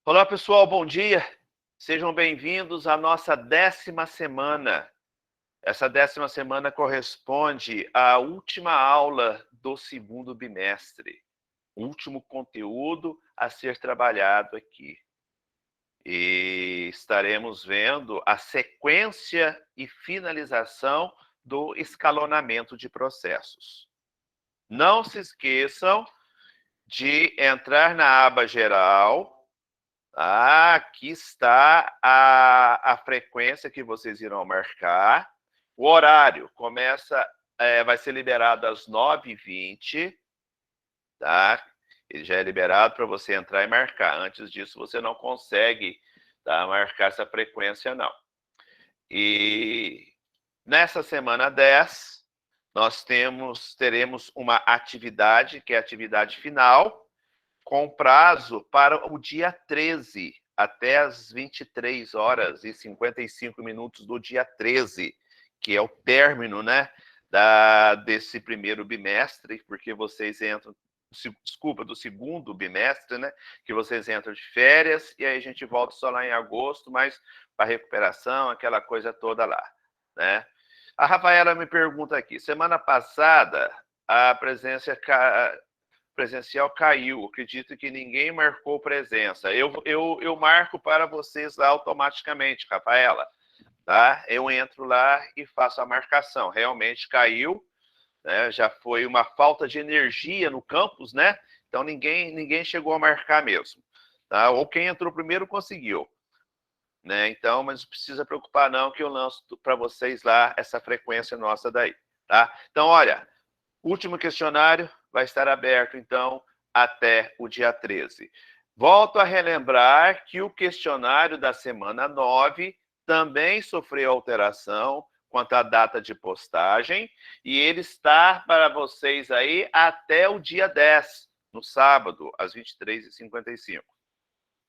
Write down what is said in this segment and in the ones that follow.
Olá, pessoal, bom dia. Sejam bem-vindos à nossa 10ª semana. Essa 10ª semana corresponde à última aula do segundo bimestre, o último conteúdo a ser trabalhado aqui. E estaremos vendo a sequência e finalização do escalonamento de processos. Não se esqueçam de entrar na aba geral. Aqui está a frequência que vocês irão marcar. O horário vai ser liberado às 9h20, tá? Ele já é liberado para você entrar e marcar. Antes disso, você não consegue, tá, marcar essa frequência, não. E nessa semana 10, nós teremos uma atividade, que é a atividade final, com prazo para o dia 13, até as 23h55 do dia 13, que é o término, né, desse primeiro bimestre, porque vocês entram, desculpa, do segundo bimestre, né, que vocês entram de férias, e aí a gente volta só lá em agosto, mas para recuperação, aquela coisa toda lá, né. A Rafaela me pergunta aqui, semana passada a presencial caiu. Acredito que ninguém marcou presença. Eu marco para vocês lá automaticamente, Rafaela. Tá? Eu entro lá e faço a marcação. Realmente caiu, né? Já foi uma falta de energia no campus, né? Então ninguém chegou a marcar mesmo. Tá? Ou quem entrou primeiro conseguiu. Né? Então, mas não precisa preocupar não, que eu lanço para vocês lá essa frequência nossa daí. Tá? Então, olha, o último questionário vai estar aberto, então, até o dia 13. Volto a relembrar que o questionário da semana 9 também sofreu alteração quanto à data de postagem, e ele está para vocês aí até o dia 10, no sábado, às 23h55.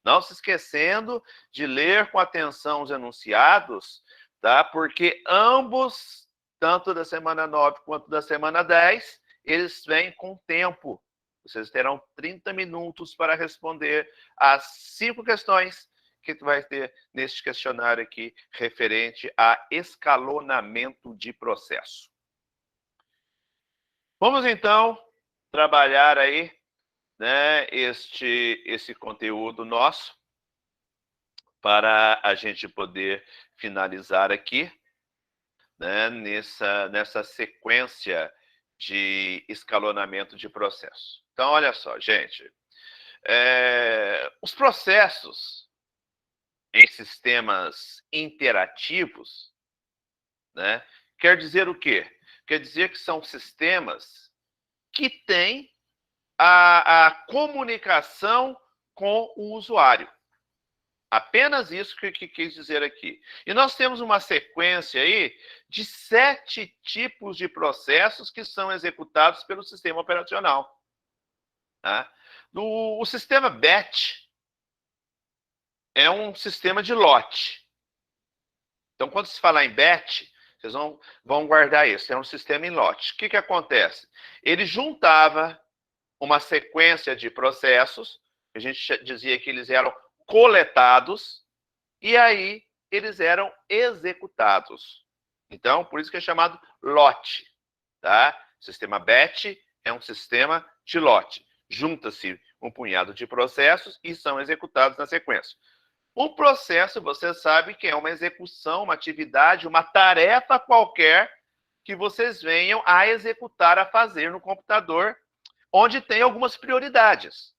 Não se esquecendo de ler com atenção os enunciados, tá? Porque ambos, tanto da semana 9 quanto da semana 10, eles vêm com tempo. Vocês terão 30 minutos para responder as 5 questões que vai ter neste questionário aqui, referente a escalonamento de processo. Vamos, então, trabalhar aí, né, esse conteúdo nosso, para a gente poder finalizar aqui, né, nessa sequência de escalonamento de processo. Então, olha só, gente, os processos em sistemas interativos, né, quer dizer o quê? Quer dizer que são sistemas que têm a comunicação com o usuário. Apenas isso que quis dizer aqui. E nós temos uma sequência aí de 7 tipos de processos que são executados pelo sistema operacional. Tá? O sistema batch é um sistema de lote. Então, quando se falar em batch, vocês vão guardar isso. É um sistema em lote. O que acontece? Ele juntava uma sequência de processos, a gente dizia que eles eram coletados, e aí eles eram executados. Então, por isso que é chamado lote. Tá? O sistema batch é um sistema de lote. Junta-se um punhado de processos e são executados na sequência. Um processo, você sabe que é uma execução, uma atividade, uma tarefa qualquer que vocês venham a executar, a fazer no computador, onde tem algumas prioridades.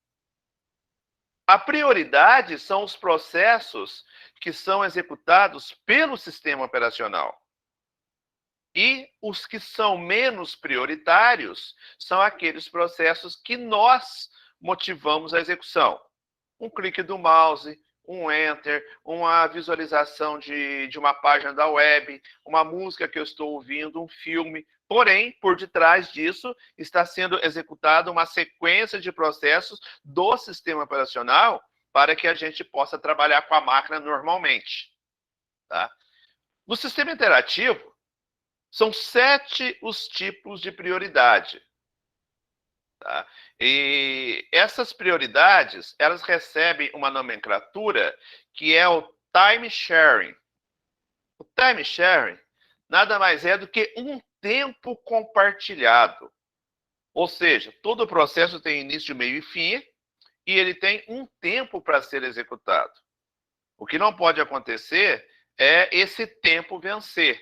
A prioridade são os processos que são executados pelo sistema operacional. E os que são menos prioritários são aqueles processos que nós motivamos a execução. Um clique do mouse, um enter, uma visualização de uma página da web, uma música que eu estou ouvindo, um filme. Porém, por detrás disso, está sendo executada uma sequência de processos do sistema operacional para que a gente possa trabalhar com a máquina normalmente. Tá? No sistema interativo, são 7 os tipos de prioridade. Tá? E essas prioridades, elas recebem uma nomenclatura que é o time sharing. O time sharing nada mais é do que um tempo compartilhado. Ou seja, todo processo tem início, meio e fim, e ele tem um tempo para ser executado. O que não pode acontecer é esse tempo vencer.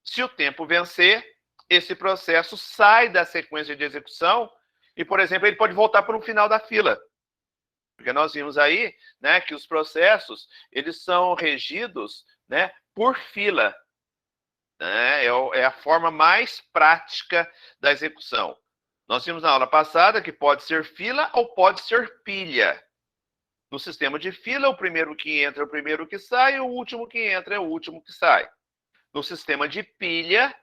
Se o tempo vencer, esse processo sai da sequência de execução e, por exemplo, ele pode voltar para o final da fila. Porque nós vimos aí, né, que os processos, eles são regidos, né, por fila. Né? É a forma mais prática da execução. Nós vimos na aula passada que pode ser fila ou pode ser pilha. No sistema de fila, o primeiro que entra é o primeiro que sai, e o último que entra é o último que sai. No sistema de pilha,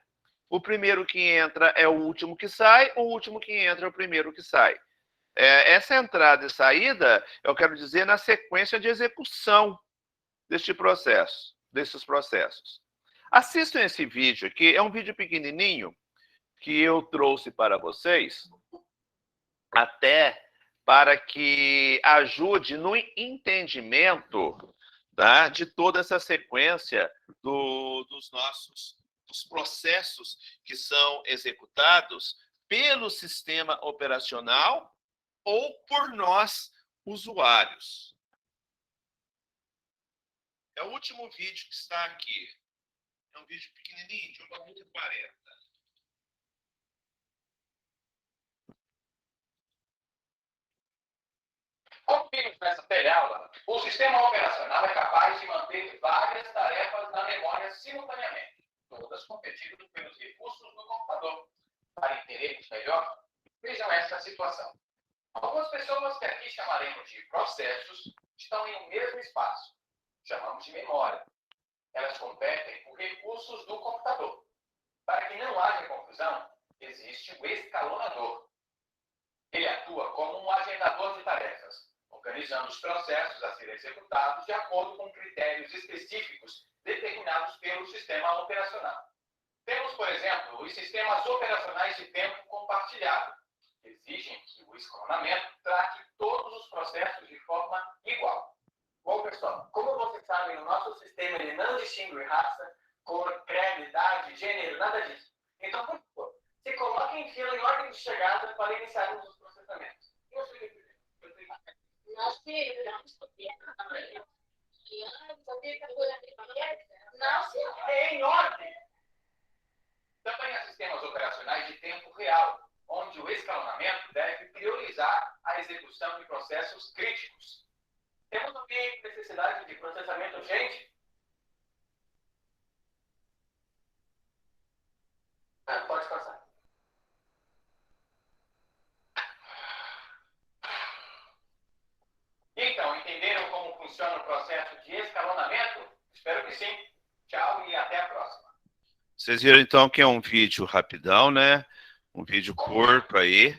o primeiro que entra é o último que sai, o último que entra é o primeiro que sai. Essa entrada e saída, eu quero dizer, na sequência de execução deste processo, desses processos. Assistam esse vídeo aqui, é um vídeo pequenininho que eu trouxe para vocês, até para que ajude no entendimento, tá, de toda essa sequência dos processos que são executados pelo sistema operacional ou por nós, usuários. É o último vídeo que está aqui. É um vídeo pequenininho, de 1 minuto e 40. Como vimos nessa teleaula, o sistema operacional é capaz de manter várias tarefas na memória simultaneamente, todas competindo pelos recursos do computador. Para entendermos melhor, vejam esta situação. Algumas pessoas que aqui chamaremos de processos estão em um mesmo espaço. Chamamos de memória. Elas competem por recursos do computador. Para que não haja confusão, existe o escalonador. Ele atua como um agendador de tarefas, organizando os processos a serem executados de acordo com critérios específicos determinados pelo sistema operacional. Temos, por exemplo, os sistemas operacionais de tempo compartilhado, que exigem que o escalonamento trate todos os processos de forma igual. Bom, pessoal, como vocês sabem, o nosso sistema ele não distingue raça, cor, credo, idade, gênero, nada disso. Então, por favor, se coloquem em fila em ordem de chegada para iniciarmos os processamentos. Não, senhor. É em ordem. Também há sistemas operacionais de tempo real, onde o escalonamento deve priorizar a execução de processos críticos. Temos também necessidade de processamento urgente? Pode passar. Então, entenderam como funciona o processo de escalonamento? Espero que sim. Tchau e até a próxima. Vocês viram então que é um vídeo rapidão, né? Um vídeo curto aí.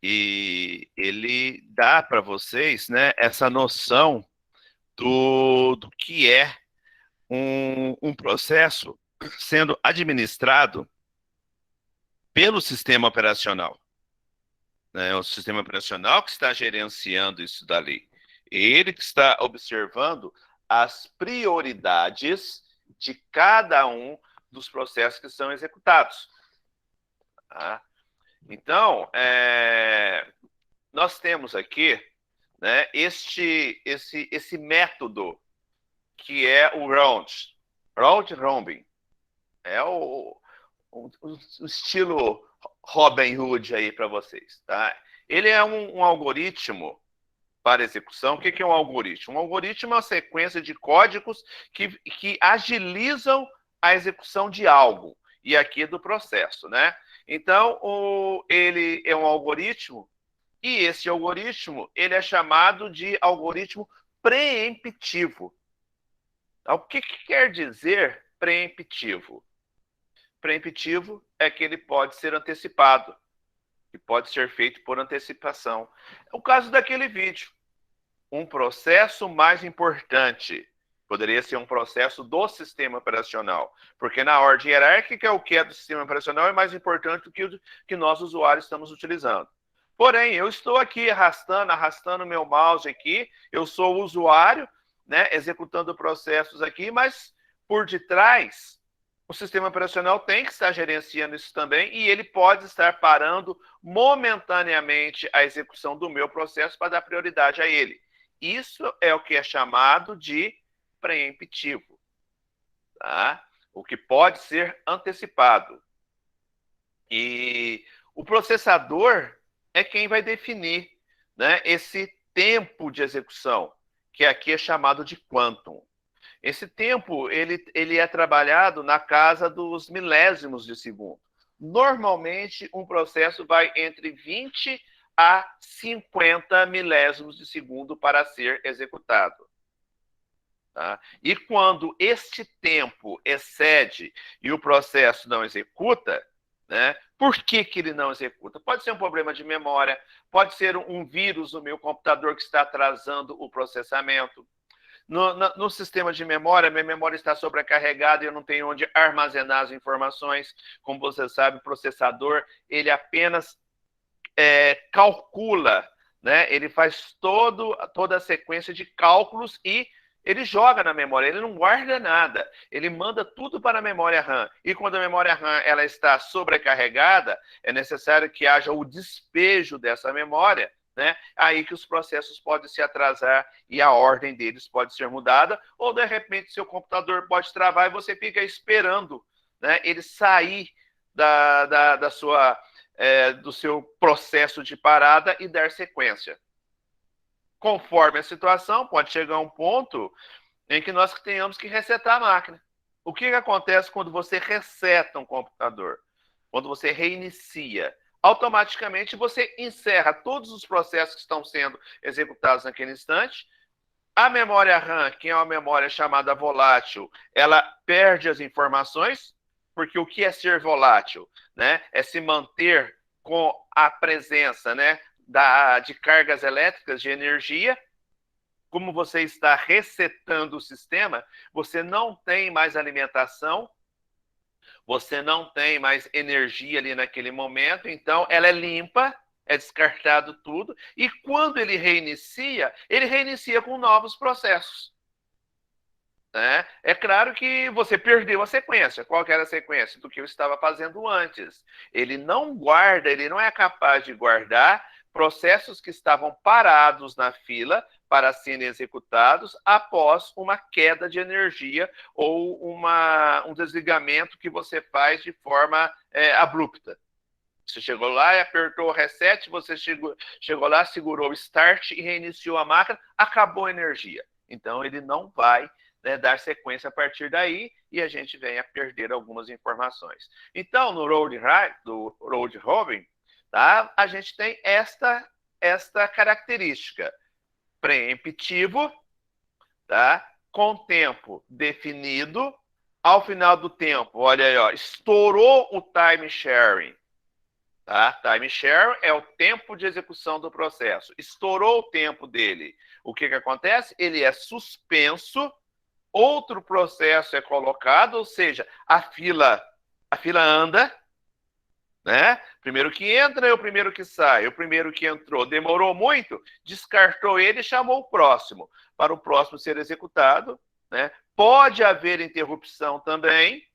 E ele dá para vocês, né, essa noção do que é um processo sendo administrado pelo sistema operacional. Né? O sistema operacional que está gerenciando isso dali. Ele que está observando as prioridades de cada um dos processos que são executados. Tá? Então, nós temos aqui, né, esse método que é o round robin. É o estilo Robin Hood aí para vocês. Tá? Ele é um algoritmo para execução. O que é um algoritmo? Um algoritmo é uma sequência de códigos que agilizam a execução de algo. E aqui do processo, né? Então, ele é um algoritmo, e esse algoritmo ele é chamado de algoritmo preemptivo. O que quer dizer preemptivo? Preemptivo é que ele pode ser antecipado, que pode ser feito por antecipação. É o caso daquele vídeo. Um processo mais importante poderia ser um processo do sistema operacional, porque na ordem hierárquica o que é do sistema operacional é mais importante do que o que nós, usuários, estamos utilizando. Porém, eu estou aqui arrastando meu mouse aqui, eu sou o usuário, né, executando processos aqui, mas por detrás, o sistema operacional tem que estar gerenciando isso também e ele pode estar parando momentaneamente a execução do meu processo para dar prioridade a ele. Isso é o que é chamado de preemptivo, tá? O que pode ser antecipado. E o processador é quem vai definir, né, esse tempo de execução, que aqui é chamado de quantum. Esse tempo ele é trabalhado na casa dos milésimos de segundo. Normalmente, um processo vai entre 20 a 50 milésimos de segundo para ser executado. Tá? E quando este tempo excede e o processo não executa, né? Por que ele não executa? Pode ser um problema de memória, pode ser um vírus no meu computador que está atrasando o processamento. No sistema de memória, minha memória está sobrecarregada e eu não tenho onde armazenar as informações. Como você sabe, o processador, ele apenas calcula, né? Ele faz toda a sequência de cálculos e ele joga na memória, ele não guarda nada, ele manda tudo para a memória RAM. E quando a memória RAM ela está sobrecarregada, é necessário que haja o despejo dessa memória, né? Aí que os processos podem se atrasar e a ordem deles pode ser mudada, ou de repente seu computador pode travar e você fica esperando, né, ele sair do seu processo de parada e dar sequência. Conforme a situação, pode chegar um ponto em que nós tenhamos que resetar a máquina. O que acontece quando você reseta um computador? Quando você reinicia, automaticamente você encerra todos os processos que estão sendo executados naquele instante. A memória RAM, que é uma memória chamada volátil, ela perde as informações, porque o que é ser volátil? Né? É se manter com a presença, né, de cargas elétricas, de energia. Como você está resetando o sistema, você não tem mais alimentação, você não tem mais energia ali naquele momento, então ela é limpa, é descartado tudo, e quando ele reinicia com novos processos. Né? É claro que você perdeu a sequência. Qual que era a sequência? Do que eu estava fazendo antes. Ele não guarda, ele não é capaz de guardar processos que estavam parados na fila para serem executados após uma queda de energia ou um desligamento que você faz de forma abrupta. Você chegou lá e apertou o reset, você chegou lá, segurou o start e reiniciou a máquina, acabou a energia. Então, ele não vai, né, dar sequência a partir daí e a gente vem a perder algumas informações. Então, no Road Robin, tá, a gente tem esta característica. Preemptivo, tá, com tempo definido. Ao final do tempo, olha aí, ó, estourou o time sharing. Tá? Time share é o tempo de execução do processo. Estourou o tempo dele. O que acontece? Ele é suspenso, outro processo é colocado, ou seja, a fila anda, né? Primeiro que entra é o primeiro que sai. O primeiro que entrou demorou muito, descartou ele e chamou o próximo, para o próximo ser executado, né? Pode haver interrupção também,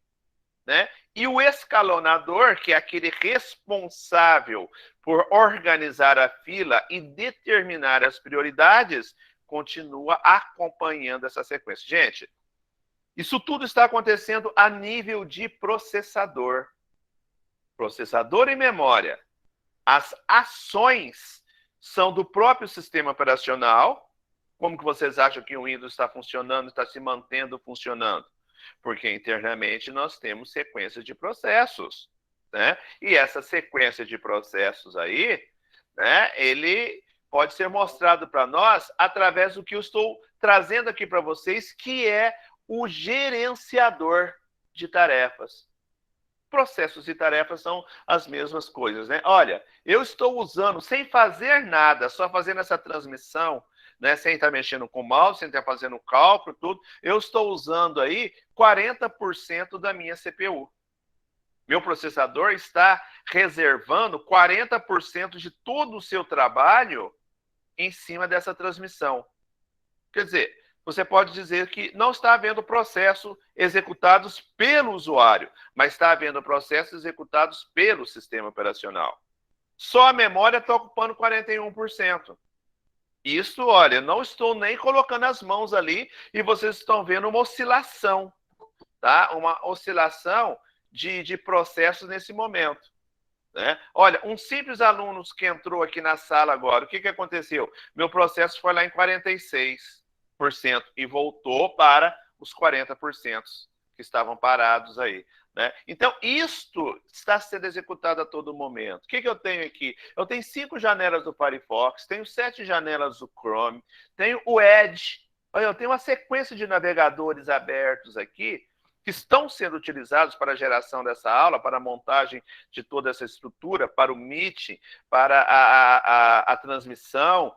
né? E o escalonador, que é aquele responsável por organizar a fila e determinar as prioridades, continua acompanhando essa sequência. Gente, isso tudo está acontecendo a nível de processador. Processador e memória. As ações são do próprio sistema operacional. Como que vocês acham que o Windows está funcionando, está se mantendo funcionando? Porque internamente nós temos sequência de processos, né? E essa sequência de processos aí, né, ele pode ser mostrado para nós através do que eu estou trazendo aqui para vocês, que é o gerenciador de tarefas. Processos e tarefas são as mesmas coisas, né? Olha, eu estou usando, sem fazer nada, só fazendo essa transmissão, né, sem estar mexendo com o mouse, sem estar fazendo cálculo, tudo, eu estou usando aí 40% da minha CPU. Meu processador está reservando 40% de todo o seu trabalho em cima dessa transmissão. Quer dizer, você pode dizer que não está havendo processos executados pelo usuário, mas está havendo processos executados pelo sistema operacional. Só a memória está ocupando 41%. Isso, olha, não estou nem colocando as mãos ali e vocês estão vendo uma oscilação, tá? Uma oscilação de processos nesse momento. Né? Olha, um simples aluno que entrou aqui na sala agora, o que aconteceu? Meu processo foi lá em 46% e voltou para os 40% que estavam parados aí. Né? Então, isto está sendo executado a todo momento. O que eu tenho aqui? Eu tenho 5 janelas do Firefox, tenho 7 janelas do Chrome, tenho o Edge, eu tenho uma sequência de navegadores abertos aqui, que estão sendo utilizados para a geração dessa aula, para a montagem de toda essa estrutura, para o Meet, para a transmissão,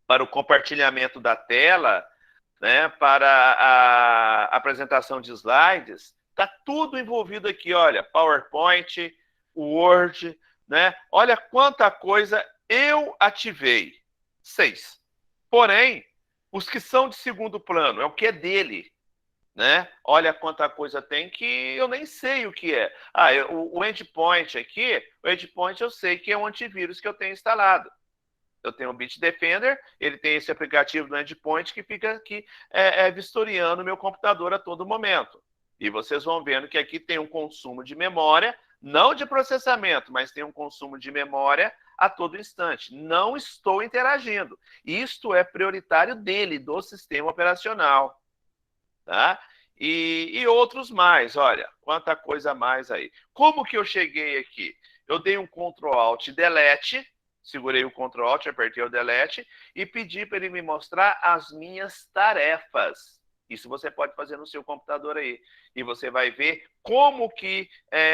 para o compartilhamento da tela, né, para a apresentação de slides. Está tudo envolvido aqui, olha, PowerPoint, Word, né? Olha quanta coisa eu ativei. 6. Porém, os que são de segundo plano, é o que é dele. Né? Olha quanta coisa tem que eu nem sei o que é. O endpoint aqui, o endpoint eu sei que é um antivírus que eu tenho instalado. Eu tenho o Bitdefender, ele tem esse aplicativo do endpoint que fica aqui vistoriando o meu computador a todo momento. E vocês vão vendo que aqui tem um consumo de memória, não de processamento, mas tem um consumo de memória a todo instante. Não estou interagindo. Isto é prioritário dele, do sistema operacional. Tá? E outros mais, olha, quanta coisa mais aí. Como que eu cheguei aqui? Eu dei um Ctrl Alt Delete, segurei o Ctrl Alt, apertei o Delete e pedi para ele me mostrar as minhas tarefas. Isso você pode fazer no seu computador aí. E você vai ver como que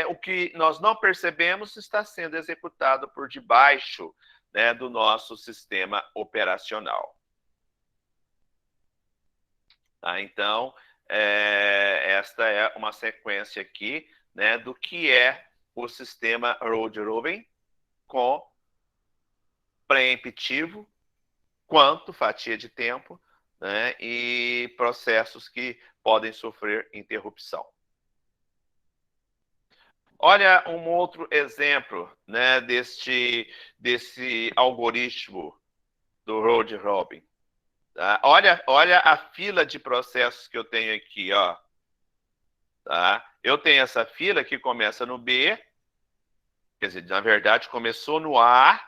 o que nós não percebemos está sendo executado por debaixo, né, do nosso sistema operacional. Tá? Então, esta é uma sequência aqui, né, do que é o sistema Road Robin com preemptivo, quanto fatia de tempo, né, e processos que podem sofrer interrupção. Olha um outro exemplo, né, desse algoritmo do Road Robin. Tá? Olha a fila de processos que eu tenho aqui, ó. Tá? Eu tenho essa fila que começa no B, quer dizer, na verdade começou no A,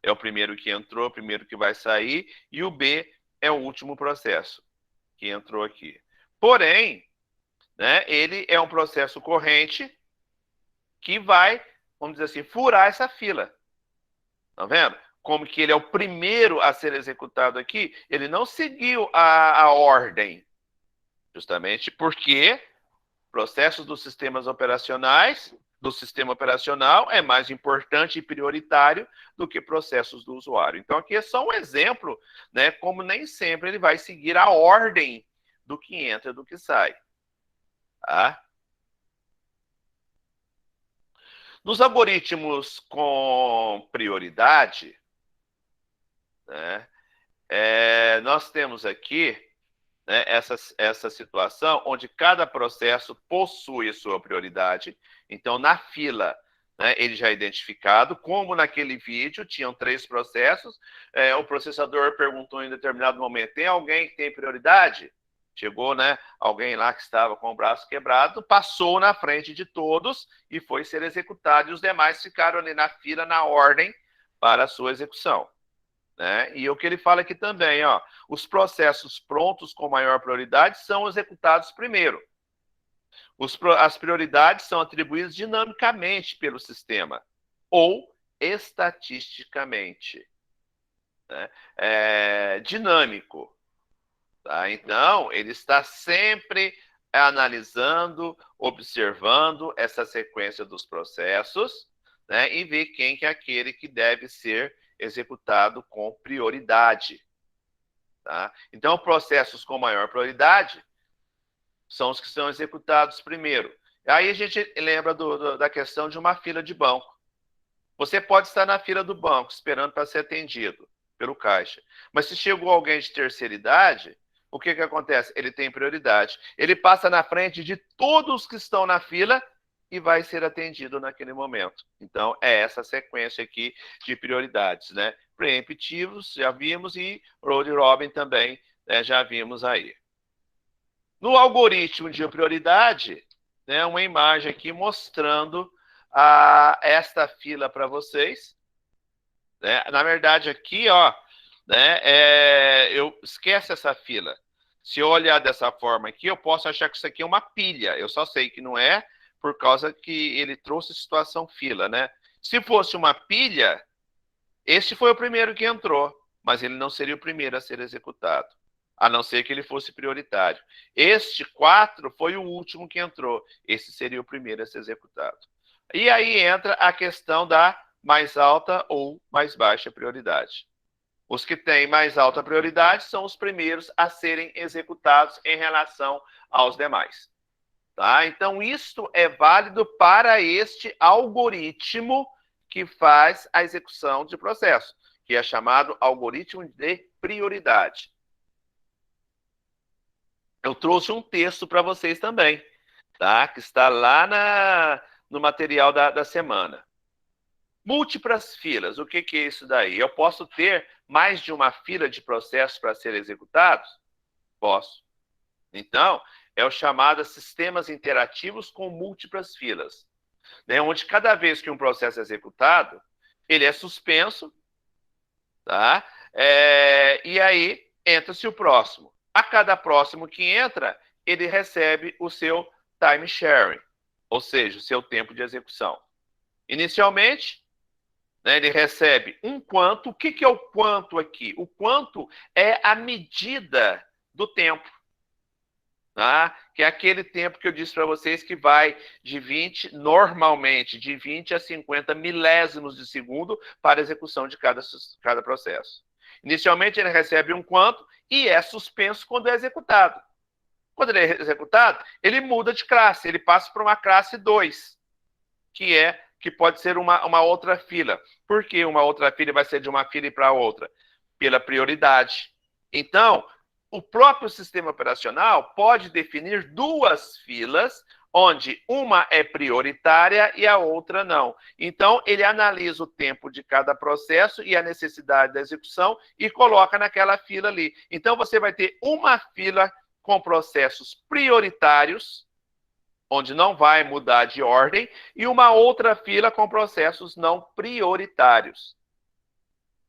é o primeiro que entrou, o primeiro que vai sair, e o B é o último processo que entrou aqui. Porém, né, ele é um processo corrente que vai, vamos dizer assim, furar essa fila. Tá vendo? Como que ele é o primeiro a ser executado aqui, ele não seguiu a ordem, justamente porque processos dos sistemas operacionais, do sistema operacional, é mais importante e prioritário do que processos do usuário. Então, aqui é só um exemplo, né, como nem sempre ele vai seguir a ordem do que entra e do que sai. Tá? Nos algoritmos com prioridade, né, nós temos aqui, né, essa situação onde cada processo possui sua prioridade. Então, na fila, né, ele já é identificado, como naquele vídeo, tinham 3 processos, o processador perguntou em determinado momento, tem alguém que tem prioridade? Chegou, né, alguém lá que estava com o braço quebrado, passou na frente de todos e foi ser executado, e os demais ficaram ali na fila, na ordem, para a sua execução. Né? E o que ele fala aqui também, ó, os processos prontos com maior prioridade são executados primeiro. As prioridades são atribuídas dinamicamente pelo sistema ou estatisticamente. Né? Dinâmico. Tá? Então, ele está sempre analisando, observando essa sequência dos processos, né? E ver quem que é aquele que deve ser executado com prioridade. Tá? Então, processos com maior prioridade são os que são executados primeiro. Aí a gente lembra da questão de uma fila de banco. Você pode estar na fila do banco esperando para ser atendido pelo caixa. Mas se chegou alguém de terceira idade, o que acontece? Ele tem prioridade. Ele passa na frente de todos que estão na fila e vai ser atendido naquele momento. Então, é essa sequência aqui de prioridades, né? Preemptivos, já vimos, e round robin também, né, já vimos aí. No algoritmo de prioridade, né, uma imagem aqui mostrando esta fila para vocês. Né? Na verdade, aqui, ó, né, eu esquece essa fila. Se eu olhar dessa forma aqui, eu posso achar que isso aqui é uma pilha. Eu só sei que não é, por causa que ele trouxe situação fila, né? Se fosse uma pilha, este foi o primeiro que entrou, mas ele não seria o primeiro a ser executado, a não ser que ele fosse prioritário. Este 4 foi o último que entrou, esse seria o primeiro a ser executado. E aí entra a questão da mais alta ou mais baixa prioridade. Os que têm mais alta prioridade são os primeiros a serem executados em relação aos demais. Tá? Então, isto é válido para este algoritmo que faz a execução de processo, que é chamado algoritmo de prioridade. Eu trouxe um texto para vocês também, tá? Que está lá no material da semana. Múltiplas filas, o que é isso daí? Eu posso ter mais de uma fila de processos para serem executados? Posso. Então, é o chamado sistemas interativos com múltiplas filas, né? Onde cada vez que um processo é executado, ele é suspenso, tá? E aí entra-se o próximo. A cada próximo que entra, ele recebe o seu time sharing, ou seja, o seu tempo de execução. Inicialmente, né, ele recebe um quanto. O que é o quanto aqui? O quanto é a medida do tempo. Tá? Que é aquele tempo que eu disse para vocês que vai de 20, normalmente, de 20 a 50 milésimos de segundo para a execução de cada processo. Inicialmente, ele recebe um quanto e é suspenso quando é executado. Quando ele é executado, ele muda de classe, ele passa para uma classe 2, que pode ser uma outra fila. Por que uma outra fila vai ser de uma fila para outra? Pela prioridade. Então, o próprio sistema operacional pode definir duas filas, onde uma é prioritária e a outra não. Então, ele analisa o tempo de cada processo e a necessidade da execução e coloca naquela fila ali. Então, você vai ter uma fila com processos prioritários, onde não vai mudar de ordem, e uma outra fila com processos não prioritários.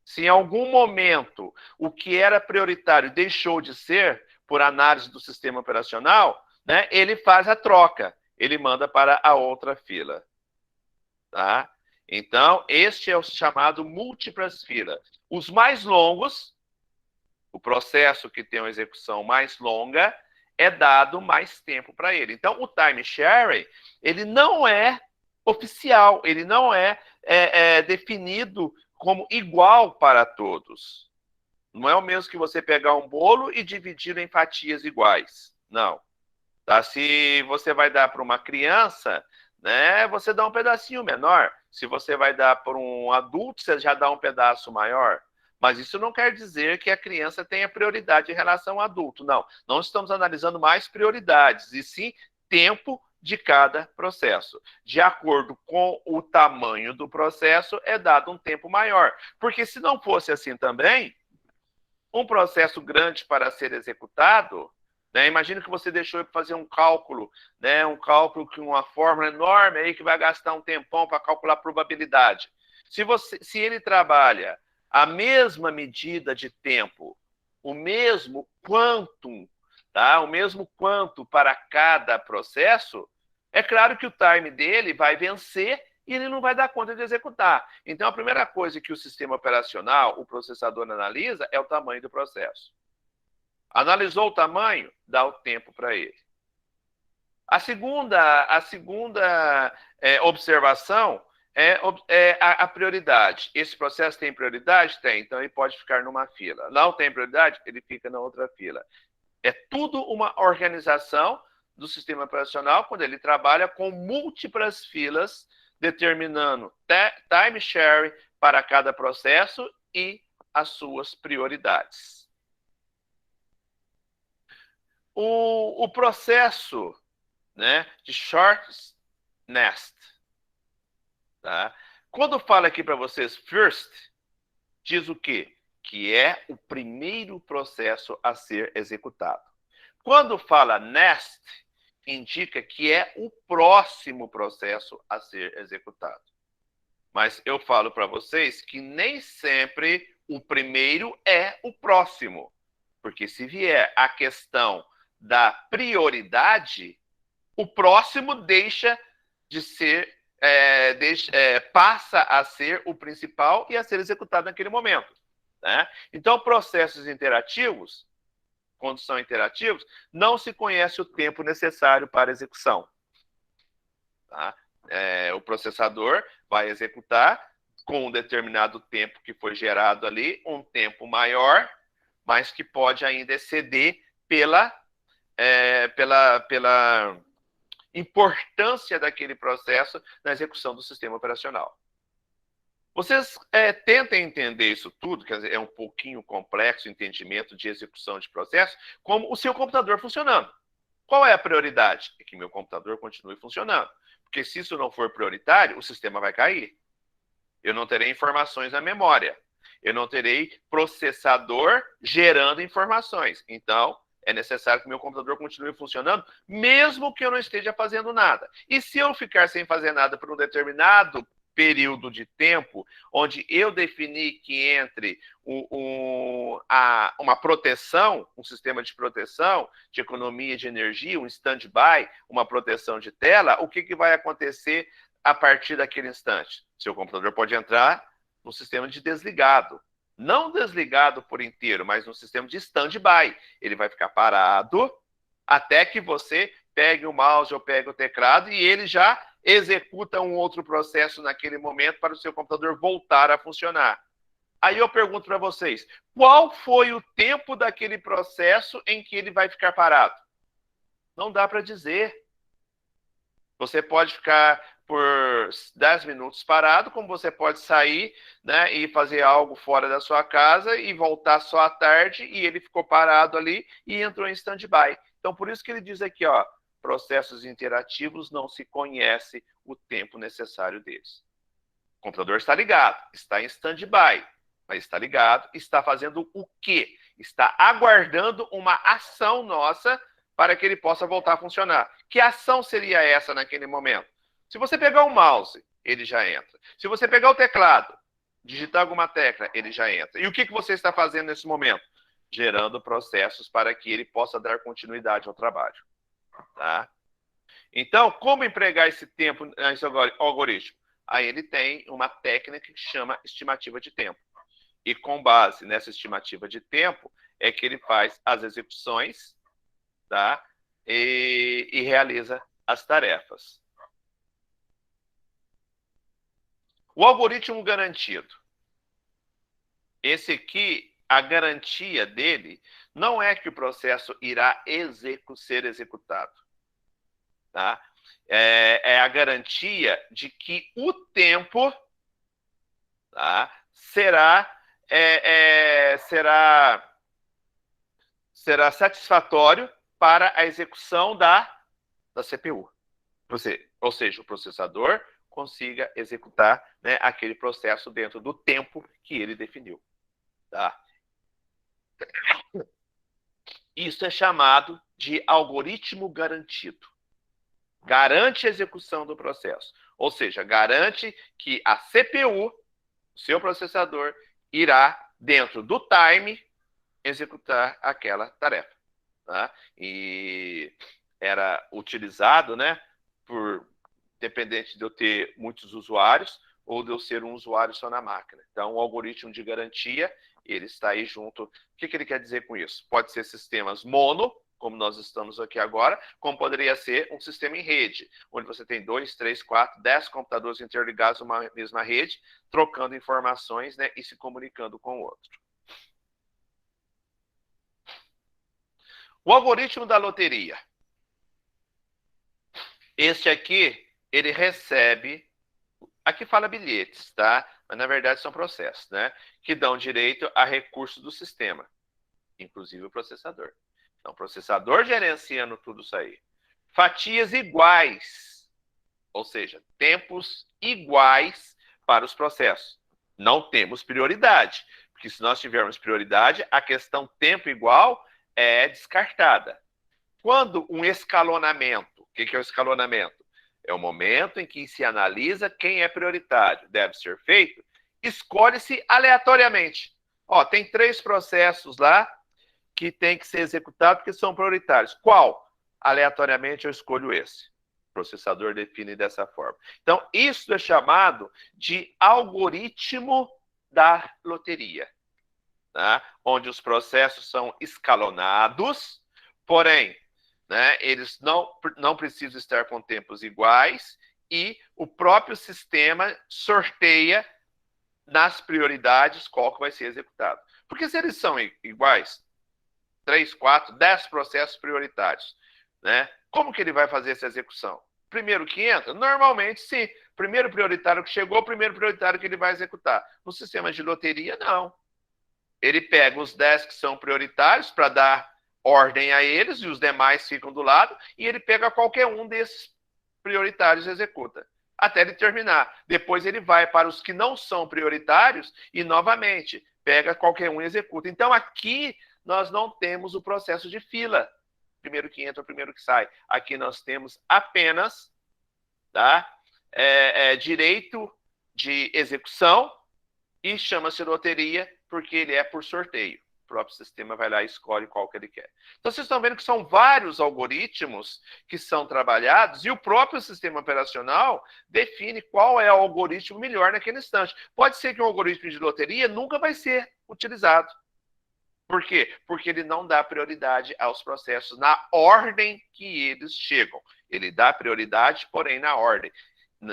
Se em algum momento o que era prioritário deixou de ser, por análise do sistema operacional, né, ele faz a troca, ele manda para a outra fila. Tá? Então, este é o chamado múltiplas filas. Os mais longos, o processo que tem uma execução mais longa, é dado mais tempo para ele. Então, o time sharing, ele não é oficial, ele não é definido como igual para todos. Não é o mesmo que você pegar um bolo e dividir em fatias iguais. Não. Tá? Se você vai dar para uma criança, né, você dá um pedacinho menor. Se você vai dar para um adulto, você já dá um pedaço maior. Mas isso não quer dizer que a criança tenha prioridade em relação ao adulto. Não. Não estamos analisando mais prioridades, e sim tempo de cada processo. De acordo com o tamanho do processo, é dado um tempo maior. Porque se não fosse assim também, um processo grande para ser executado, né, imagina que você deixou ele fazer um cálculo, né, um cálculo com uma fórmula enorme aí que vai gastar um tempão para calcular a probabilidade. Se ele trabalha a mesma medida de tempo, o mesmo quantum, tá? O mesmo quanto para cada processo, é claro que o time dele vai vencer e ele não vai dar conta de executar. Então, a primeira coisa que o sistema operacional, o processador, analisa é o tamanho do processo. Analisou o tamanho, dá o tempo para ele. A segunda observação é a prioridade. Esse processo tem prioridade? Tem, então ele pode ficar numa fila. Não tem prioridade? Ele fica na outra fila. É tudo uma organização do sistema operacional quando ele trabalha com múltiplas filas, determinando time share para cada processo e as suas prioridades. O processo, né, de short nest, tá? Quando fala aqui para vocês first, diz o quê? Que é o primeiro processo a ser executado. Quando fala nest, indica que é o próximo processo a ser executado. Mas eu falo para vocês que nem sempre o primeiro é o próximo. Porque se vier a questão da prioridade, o próximo deixa de ser, passa a ser o principal e a ser executado naquele momento. Né? Então, processos interativos, quando são interativos, não se conhece o tempo necessário para execução. Tá? O processador vai executar com um determinado tempo que foi gerado ali, um tempo maior, mas que pode ainda exceder pela importância daquele processo na execução do sistema operacional. Vocês tentem entender isso tudo, quer dizer, é um pouquinho complexo o entendimento de execução de processo, como o seu computador funcionando. Qual é a prioridade? É que meu computador continue funcionando. Porque se isso não for prioritário, o sistema vai cair. Eu não terei informações na memória. Eu não terei processador gerando informações. Então, é necessário que meu computador continue funcionando, mesmo que eu não esteja fazendo nada. E se eu ficar sem fazer nada por um determinado período de tempo, onde eu defini que entre uma proteção, um sistema de proteção, de economia de energia, um stand-by, uma proteção de tela, o que vai acontecer a partir daquele instante? Seu computador pode entrar no sistema de desligado. Não desligado por inteiro, mas no sistema de stand-by. Ele vai ficar parado até que você pegue o mouse ou pegue o teclado e ele já executa um outro processo naquele momento para o seu computador voltar a funcionar. Aí eu pergunto para vocês, qual foi o tempo daquele processo em que ele vai ficar parado? Não dá para dizer. Você pode ficar por 10 minutos parado, como você pode sair, né, e fazer algo fora da sua casa e voltar só à tarde e ele ficou parado ali e entrou em stand-by. Então, por isso que ele diz aqui, ó, processos interativos não se conhece o tempo necessário deles. O computador está ligado, está em stand-by, mas está ligado, está fazendo o quê? Está aguardando uma ação nossa para que ele possa voltar a funcionar. Que ação seria essa naquele momento? Se você pegar o mouse, ele já entra. Se você pegar o teclado, digitar alguma tecla, ele já entra. E o que você está fazendo nesse momento? Gerando processos para que ele possa dar continuidade ao trabalho. Tá? Então, como empregar esse tempo nesse algoritmo? Aí ele tem uma técnica que chama estimativa de tempo. E com base nessa estimativa de tempo, é que ele faz as execuções, tá? E realiza as tarefas. O algoritmo garantido. Esse aqui, a garantia dele não é que o processo irá ser executado. Tá? É a garantia de que o tempo, tá, será satisfatório para a execução da CPU. Ou seja, o processador consiga executar, né, aquele processo dentro do tempo que ele definiu. Tá? Isso é chamado de algoritmo garantido. Garante a execução do processo. Ou seja, garante que a CPU, o seu processador, irá, dentro do time, executar aquela tarefa. Tá? E era utilizado, né, dependente de eu ter muitos usuários ou de eu ser um usuário só na máquina. Então, o algoritmo de garantia, ele está aí junto. O que ele quer dizer com isso? Pode ser sistemas mono, como nós estamos aqui agora, como poderia ser um sistema em rede, onde você tem 2, 3, 4, 10 computadores interligados numa mesma rede, trocando informações, né, e se comunicando com o outro. O algoritmo da loteria. Este aqui, ele recebe Aqui fala bilhetes, tá? Mas na verdade são processos, né? Que dão direito a recursos do sistema, inclusive o processador. Então, o processador gerenciando tudo isso aí. Fatias iguais, ou seja, tempos iguais para os processos. Não temos prioridade, porque se nós tivermos prioridade, a questão tempo igual é descartada. Quando um escalonamento, o que é o escalonamento? É o momento em que se analisa quem é prioritário. Deve ser feito, escolhe-se aleatoriamente. Ó, tem 3 processos lá que tem que ser executados porque são prioritários. Qual? Aleatoriamente eu escolho esse. O processador define dessa forma. Então, isso é chamado de algoritmo da loteria, tá? Onde os processos são escalonados, porém, né, eles não precisam estar com tempos iguais e o próprio sistema sorteia nas prioridades qual que vai ser executado. Porque se eles são iguais, 3, 4, 10 processos prioritários, né? Como que ele vai fazer essa execução? Primeiro que entra? Normalmente, sim. Primeiro prioritário que chegou, primeiro prioritário que ele vai executar. No sistema de loteria, não. Ele pega os 10 que são prioritários para dar ordem a eles e os demais ficam do lado e ele pega qualquer um desses prioritários e executa até ele terminar. Depois ele vai para os que não são prioritários e novamente pega qualquer um e executa. Então aqui nós não temos o processo de fila. Primeiro que entra, primeiro que sai. Aqui nós temos apenas, tá, direito de execução e chama-se loteria porque ele é por sorteio. O próprio sistema vai lá e escolhe qual que ele quer. Então, vocês estão vendo que são vários algoritmos que são trabalhados e o próprio sistema operacional define qual é o algoritmo melhor naquele instante. Pode ser que um algoritmo de loteria nunca vai ser utilizado. Por quê? Porque ele não dá prioridade aos processos na ordem que eles chegam. Ele dá prioridade, porém, na ordem.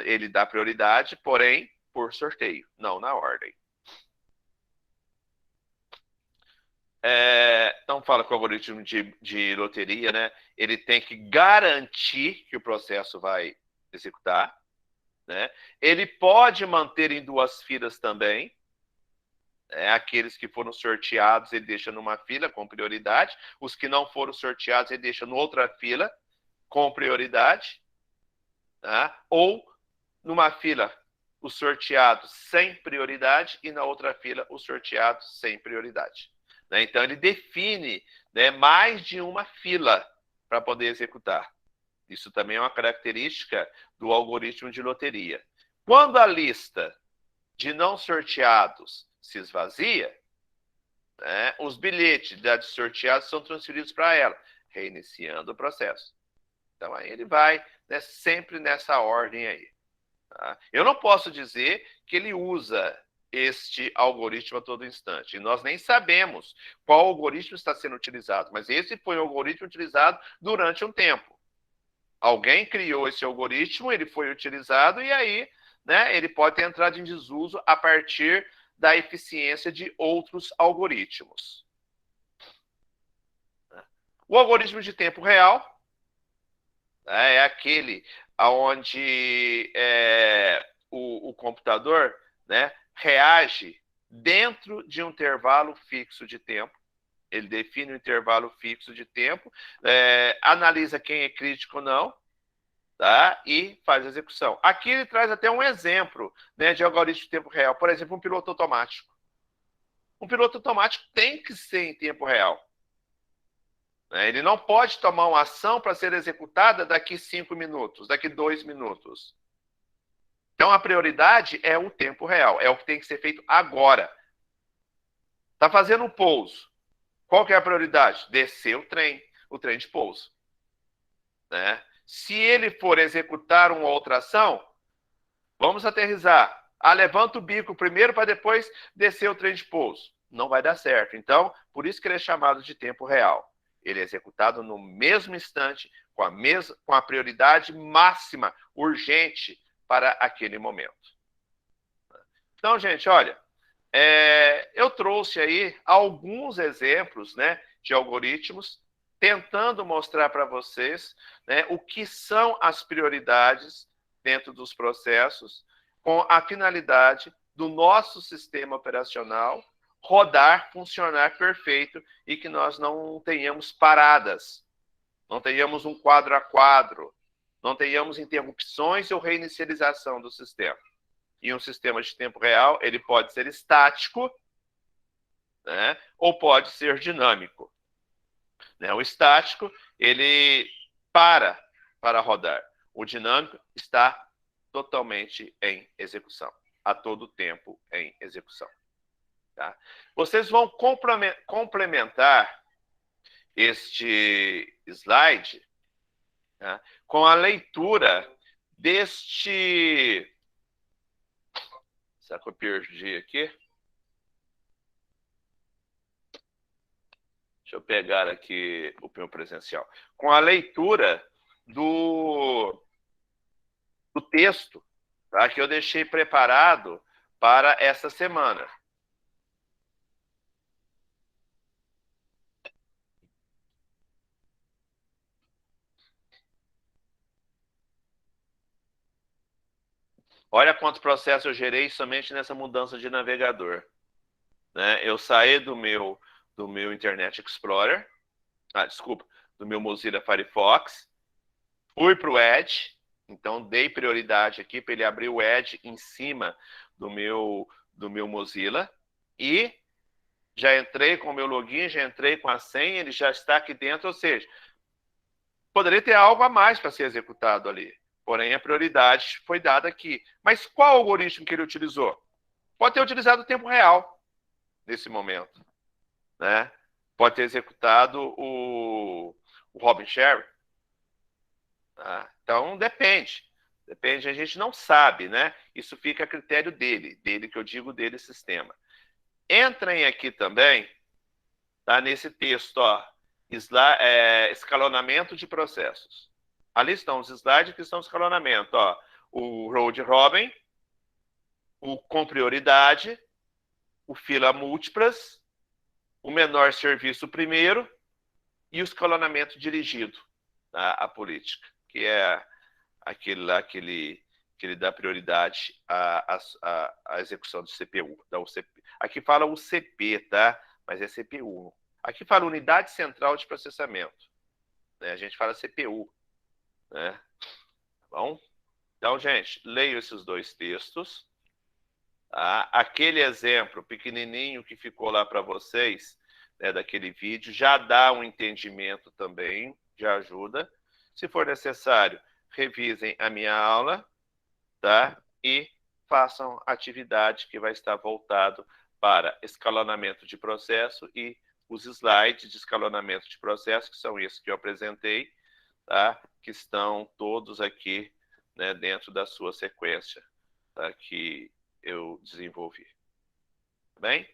Ele dá prioridade, porém, por sorteio, não na ordem. Então fala que o algoritmo de loteria, né? Ele tem que garantir que o processo vai executar, né? Ele pode manter em 2 filas também. Aqueles que foram sorteados, ele deixa numa fila com prioridade. Os que não foram sorteados, ele deixa em outra fila com prioridade. Tá? Ou numa fila os sorteados sem prioridade e na outra fila os sorteados sem prioridade. Né? Então, ele define, né, mais de uma fila para poder executar. Isso também é uma característica do algoritmo de loteria. Quando a lista de não sorteados se esvazia, né, os bilhetes de sorteados são transferidos para ela, reiniciando o processo. Então, aí ele vai, né, sempre nessa ordem aí. Tá? Eu não posso dizer que ele usa este algoritmo a todo instante. E nós nem sabemos qual algoritmo está sendo utilizado, mas esse foi o algoritmo utilizado durante um tempo. Alguém criou esse algoritmo, ele foi utilizado e aí, né, ele pode ter entrado em desuso a partir da eficiência de outros algoritmos. O algoritmo de tempo real é aquele onde o computador, né, reage dentro de um intervalo fixo de tempo. Ele define um intervalo fixo de tempo, analisa quem é crítico ou não, tá? E faz a execução. Aqui ele traz até um exemplo, né, de algoritmo de tempo real. Por exemplo, um piloto automático. Um piloto automático tem que ser em tempo real. Ele não pode tomar uma ação para ser executada daqui 5 minutos, daqui 2 minutos. Então, a prioridade é o tempo real, é o que tem que ser feito agora. Está fazendo um pouso. Qual que é a prioridade? Descer o trem de pouso. Né? Se ele for executar uma outra ação, vamos aterrissar. Levanta o bico primeiro para depois descer o trem de pouso. Não vai dar certo. Então, por isso que ele é chamado de tempo real. Ele é executado no mesmo instante, com a prioridade máxima, urgente, para aquele momento. Então, gente, olha, eu trouxe aí alguns exemplos, né, de algoritmos, tentando mostrar para vocês, né, o que são as prioridades dentro dos processos, com a finalidade do nosso sistema operacional rodar, funcionar perfeito e que nós não tenhamos paradas, não tenhamos um quadro a quadro, não tenhamos interrupções ou reinicialização do sistema. E um sistema de tempo real, ele pode ser estático, né, ou pode ser dinâmico. Né? O estático, ele para rodar. O dinâmico está totalmente em execução, a todo tempo em execução. Tá? Vocês vão complementar este slide, tá, com a leitura deste... Será que eu perdi aqui? Deixa eu pegar aqui o meu presencial. Com a leitura do texto, tá, que eu deixei preparado para essa semana. Olha quantos processos eu gerei somente nessa mudança de navegador. Né? Eu saí do meu Internet Explorer, desculpa, do meu Mozilla Firefox, fui para o Edge, então dei prioridade aqui para ele abrir o Edge em cima do meu Mozilla e já entrei com o meu login, já entrei com a senha, ele já está aqui dentro, ou seja, poderia ter algo a mais para ser executado ali. Porém, a prioridade foi dada aqui. Mas qual algoritmo que ele utilizou? Pode ter utilizado o tempo real nesse momento. Né? Pode ter executado o Robin Sherry. Tá? Então, depende. Depende, a gente não sabe, né? Isso fica a critério dele que eu digo dele, sistema. Entrem aqui também, tá? Nesse texto, ó, escalonamento de processos. Ali estão os slides que estão escalonamento, ó. O Road Robin, o com prioridade, o fila múltiplas, o menor serviço primeiro e o escalonamento dirigido, tá? A política, que é aquele lá que ele dá prioridade à execução do CPU, da UCP. Aqui fala UCP, tá? Mas é CPU. Aqui fala Unidade Central de Processamento. Né? A gente fala CPU. Né? Tá bom? Então, gente, leio esses dois textos. Tá? Aquele exemplo pequenininho que ficou lá para vocês, né, daquele vídeo, já dá um entendimento também, já ajuda. Se for necessário, revisem a minha aula, tá? E façam atividade que vai estar voltado para escalonamento de processo e os slides de escalonamento de processo, que são esses que eu apresentei, tá? Que estão todos aqui, né, dentro da sua sequência, tá? Que eu desenvolvi. Tá bem?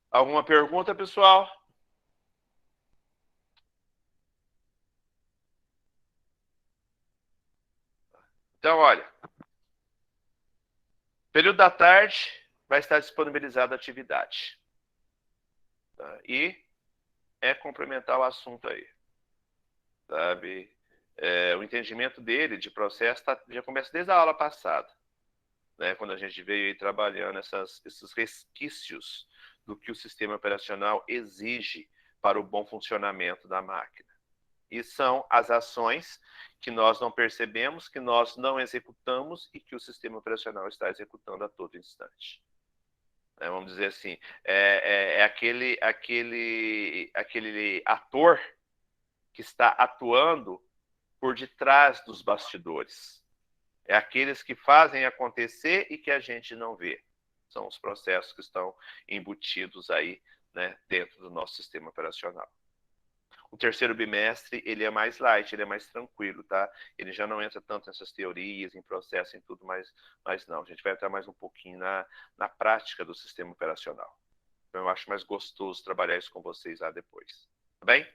Alguma pergunta, pessoal? Então, olha, período da tarde vai estar disponibilizada a atividade. Tá? E é complementar o assunto aí. Sabe? O entendimento dele de processo já começa desde a aula passada. Né? Quando a gente veio aí trabalhando esses resquícios do que o sistema operacional exige para o bom funcionamento da máquina. E são as ações que nós não percebemos, que nós não executamos e que o sistema operacional está executando a todo instante. Vamos dizer assim, aquele ator que está atuando por detrás dos bastidores. É aqueles que fazem acontecer e que a gente não vê. São os processos que estão embutidos aí, né, dentro do nosso sistema operacional. O terceiro bimestre, ele é mais light, ele é mais tranquilo, tá? Ele já não entra tanto nessas teorias, em processo, em tudo, mas não. A gente vai entrar mais um pouquinho na prática do sistema operacional. Então, eu acho mais gostoso trabalhar isso com vocês lá depois. Tá bem?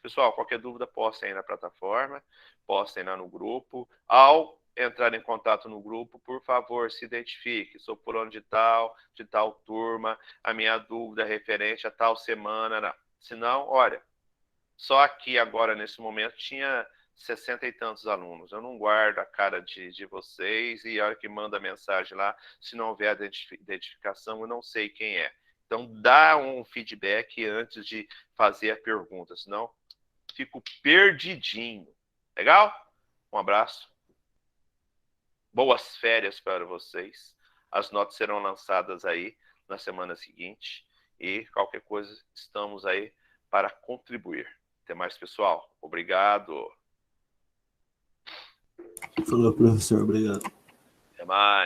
Pessoal, qualquer dúvida, postem aí na plataforma, postem lá no grupo. Ao entrar em contato no grupo, por favor, se identifique. Sou fulano de tal turma, a minha dúvida é referente a tal semana. Não. Senão, olha, só aqui agora, nesse momento, tinha 60 e tantos alunos. Eu não guardo a cara de vocês e a hora que manda a mensagem lá, se não houver identificação, eu não sei quem é. Então, dá um feedback antes de fazer a pergunta, senão fico perdidinho. Legal? Um abraço. Boas férias para vocês. As notas serão lançadas aí na semana seguinte. E qualquer coisa, estamos aí para contribuir. Até mais, pessoal. Obrigado. Falou, professor. Obrigado. Até mais.